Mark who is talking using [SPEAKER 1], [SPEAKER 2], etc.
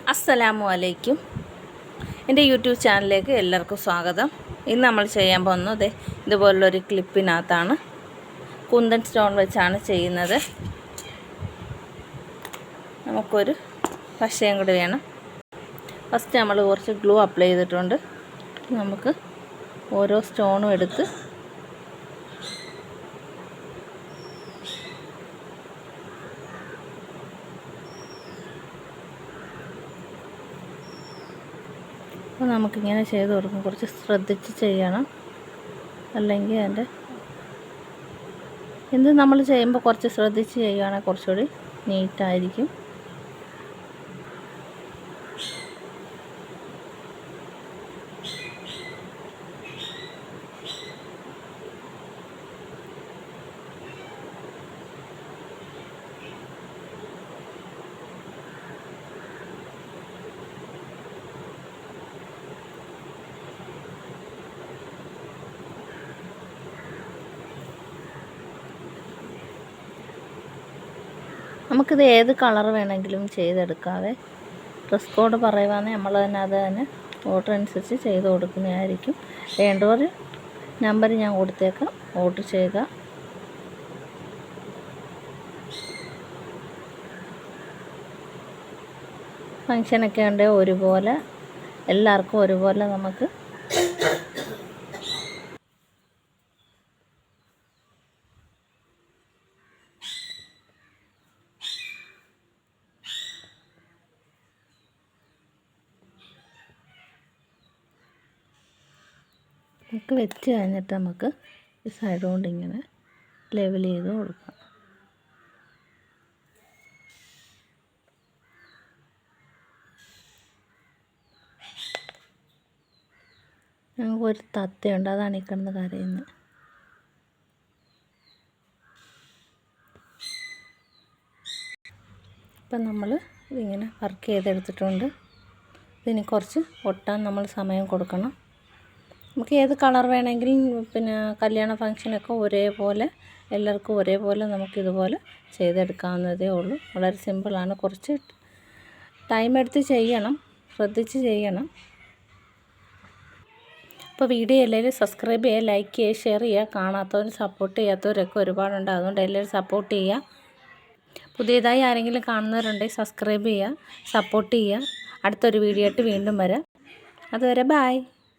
[SPEAKER 1] അസ്സലാമു അലൈക്കും. എൻ്റെ യൂട്യൂബ് ചാനലിലേക്ക് എല്ലാവർക്കും സ്വാഗതം. ഇന്ന് നമ്മൾ ചെയ്യാൻ പോകുന്നത് ഇതുപോലുള്ളൊരു ക്ലിപ്പിനകത്താണ്. കുന്തൻ സ്റ്റോൺ വെച്ചാണ് ചെയ്യുന്നത്. നമുക്കൊരു പശയും കൂടി വേണം. ഫസ്റ്റ് നമ്മൾ കുറച്ച് ഗ്ലൂ അപ്ലൈ ചെയ്തിട്ടുണ്ട്. നമുക്ക് ഓരോ സ്റ്റോണും എടുത്ത് അപ്പോൾ നമുക്കിങ്ങനെ ചെയ്ത് കൊടുക്കും. കുറച്ച് ശ്രദ്ധിച്ച് ചെയ്യണം, അല്ലെങ്കിൽ അതിൻ്റെ എന്ത് നമ്മൾ ചെയ്യുമ്പോൾ കുറച്ച് ശ്രദ്ധിച്ച് ചെയ്യുകയാണെങ്കിൽ കുറച്ചുകൂടി നീറ്റായിരിക്കും. നമുക്കിത് ഏത് കളർ വേണമെങ്കിലും ചെയ്തെടുക്കാവേ. ഡ്രസ് കോഡ് പറയുവാണെങ്കിൽ നമ്മൾ തന്നെ അത് തന്നെ ഓർഡർ അനുസരിച്ച് ചെയ്ത് കൊടുക്കുന്നതായിരിക്കും. വേണ്ടവർ നമ്പർ ഞാൻ കൊടുത്തേക്കാം, ഓർഡർ ചെയ്യുക. ഫങ്ഷനൊക്കെ ഉണ്ടെങ്കിൽ ഒരുപോലെ എല്ലാവർക്കും ഒരുപോലെ നമുക്ക് വെച്ച് കഴിഞ്ഞിട്ട് നമുക്ക് ഈ സൈഡ് കൊണ്ട് ഇങ്ങനെ ലെവൽ ചെയ്ത് കൊടുക്കാം. ഞങ്ങൾക്കൊരു തത്തയുണ്ട്, അതാണ് ഈ കിടന്ന് കരയുന്നത്. ഇപ്പം നമ്മൾ ഇതിങ്ങനെ വർക്ക് ചെയ്തെടുത്തിട്ടുണ്ട്. ഇതിന് കുറച്ച് ഒട്ടാൻ നമ്മൾ സമയം കൊടുക്കണം. നമുക്ക് ഏത് കളർ വേണമെങ്കിലും പിന്നെ കല്യാണ ഫങ്ഷനൊക്കെ ഒരേപോലെ എല്ലാവർക്കും ഒരേപോലെ നമുക്കിതുപോലെ ചെയ്തെടുക്കാവുന്നതേ ഉള്ളൂ. വളരെ സിമ്പിളാണ്. കുറച്ച് ടൈം എടുത്ത് ചെയ്യണം, ശ്രദ്ധിച്ച് ചെയ്യണം. അപ്പോൾ വീഡിയോ എല്ലാവരും സബ്സ്ക്രൈബ് ചെയ്യുക, ലൈക്ക് ചെയ്യുക, ഷെയർ ചെയ്യുക. കാണാത്തവരും സപ്പോർട്ട് ചെയ്യാത്തവരൊക്കെ ഒരുപാടുണ്ട്, അതുകൊണ്ട് എല്ലാവരും സപ്പോർട്ട് ചെയ്യുക. പുതിയതായി ആരെങ്കിലും കാണുന്നവരുണ്ടെങ്കിൽ സബ്സ്ക്രൈബ് ചെയ്യുക, സപ്പോർട്ട് ചെയ്യുക. അടുത്തൊരു വീഡിയോ ആയിട്ട് വീണ്ടും വരാം. അതുവരെ ബായ്.